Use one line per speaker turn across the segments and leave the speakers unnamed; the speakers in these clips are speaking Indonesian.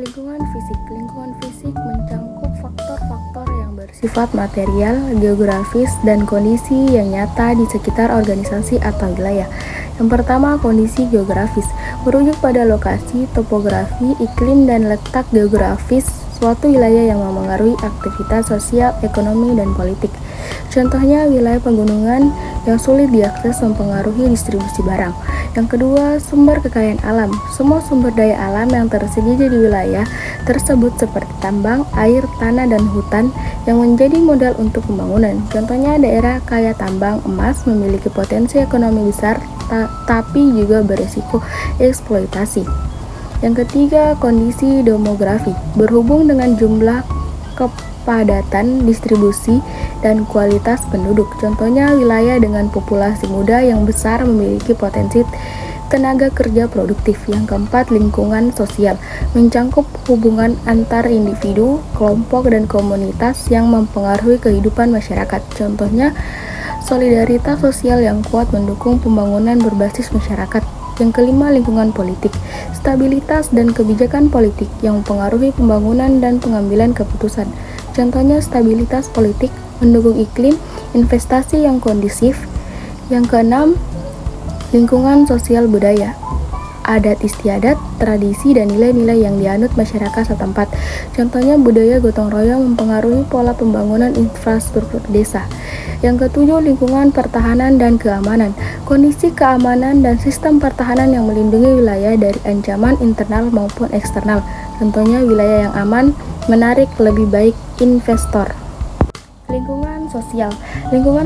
Lingkungan fisik mencangkup faktor-faktor yang bersifat material, geografis, dan kondisi yang nyata di sekitar organisasi atau wilayah. Yang pertama, kondisi geografis merujuk pada lokasi, topografi, iklim, dan letak geografis suatu wilayah yang memengaruhi aktivitas sosial, ekonomi, dan politik. Contohnya, wilayah pegunungan yang sulit diakses mempengaruhi distribusi barang. Yang kedua, sumber kekayaan alam. Semua sumber daya alam yang tersedia di wilayah tersebut seperti tambang, air, tanah, dan hutan yang menjadi modal untuk pembangunan. Contohnya, daerah kaya tambang emas memiliki potensi ekonomi besar, tapi juga berisiko eksploitasi. Yang ketiga, kondisi demografi. Berhubung dengan jumlah kepadatan distribusi dan kualitas penduduk. Contohnya, wilayah dengan populasi muda yang besar memiliki potensi tenaga kerja produktif. Yang keempat, lingkungan sosial mencangkup hubungan antar individu, kelompok, dan komunitas yang mempengaruhi kehidupan masyarakat. Contohnya, solidaritas sosial yang kuat mendukung pembangunan berbasis masyarakat. Yang kelima, lingkungan politik. Stabilitas dan kebijakan politik yang mempengaruhi pembangunan dan pengambilan keputusan. Contohnya, stabilitas politik mendukung iklim investasi yang kondusif. Yang keenam, lingkungan sosial budaya. Adat istiadat, tradisi, dan nilai-nilai yang dianut masyarakat setempat. Contohnya, budaya gotong royong mempengaruhi pola pembangunan infrastruktur desa. Yang ketujuh, lingkungan pertahanan dan keamanan. Kondisi keamanan dan sistem pertahanan yang melindungi wilayah dari ancaman internal maupun eksternal. Contohnya, wilayah yang aman menarik lebih baik investor. Lingkungan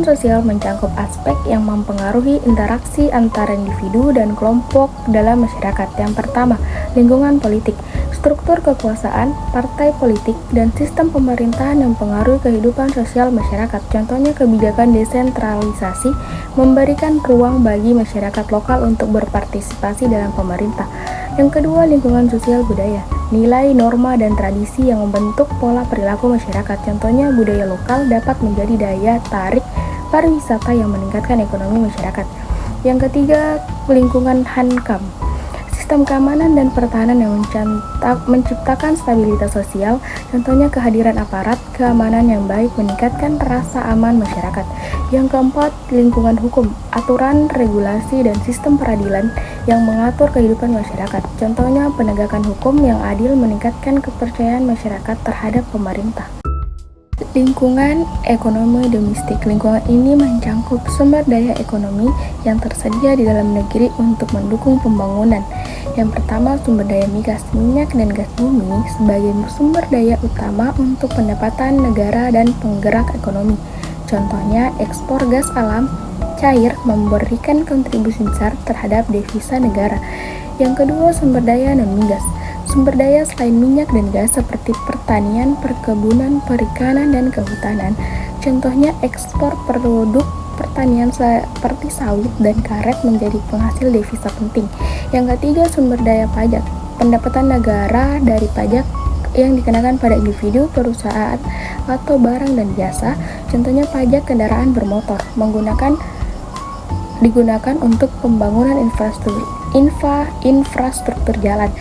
sosial mencangkup aspek yang mempengaruhi interaksi antara individu dan kelompok dalam masyarakat. Yang pertama, lingkungan politik. Struktur kekuasaan, partai politik, dan sistem pemerintahan yang mempengaruhi kehidupan sosial masyarakat. Contohnya, kebijakan desentralisasi memberikan ruang bagi masyarakat lokal untuk berpartisipasi dalam pemerintah. Yang kedua, lingkungan sosial budaya. Nilai, norma, dan tradisi yang membentuk pola perilaku masyarakat. Contohnya, budaya lokal dapat menjadi daya tarik pariwisata yang meningkatkan ekonomi masyarakat. Yang ketiga, lingkungan hankam. Sistem keamanan dan pertahanan yang menciptakan stabilitas sosial. Contohnya, kehadiran aparat keamanan yang baik meningkatkan rasa aman masyarakat. Yang keempat, lingkungan hukum. Aturan, regulasi, dan sistem peradilan yang mengatur kehidupan masyarakat. Contohnya, penegakan hukum yang adil meningkatkan kepercayaan masyarakat terhadap pemerintah. Lingkungan ekonomi domestik. Lingkungan ini mencangkup sumber daya ekonomi yang tersedia di dalam negeri untuk mendukung pembangunan. Yang pertama, sumber daya migas, minyak, dan gas bumi sebagai sumber daya utama untuk pendapatan negara dan penggerak ekonomi. Contohnya, ekspor gas alam cair memberikan kontribusi besar terhadap devisa negara. Yang kedua, sumber daya non-migas. Sumber daya selain minyak dan gas seperti pertanian, perkebunan, perikanan, dan kehutanan. Contohnya, ekspor produk pertanian seperti sawit dan karet menjadi penghasil devisa penting. Yang ketiga, sumber daya pajak. Pendapatan negara dari pajak yang dikenakan pada individu, perusahaan, atau barang dan jasa. Contohnya, pajak kendaraan bermotor digunakan untuk pembangunan infrastruktur jalan.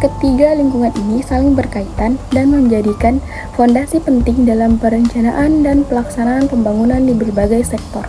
Ketiga, lingkungan ini saling berkaitan dan menjadikan fondasi penting dalam perencanaan dan pelaksanaan pembangunan di berbagai sektor.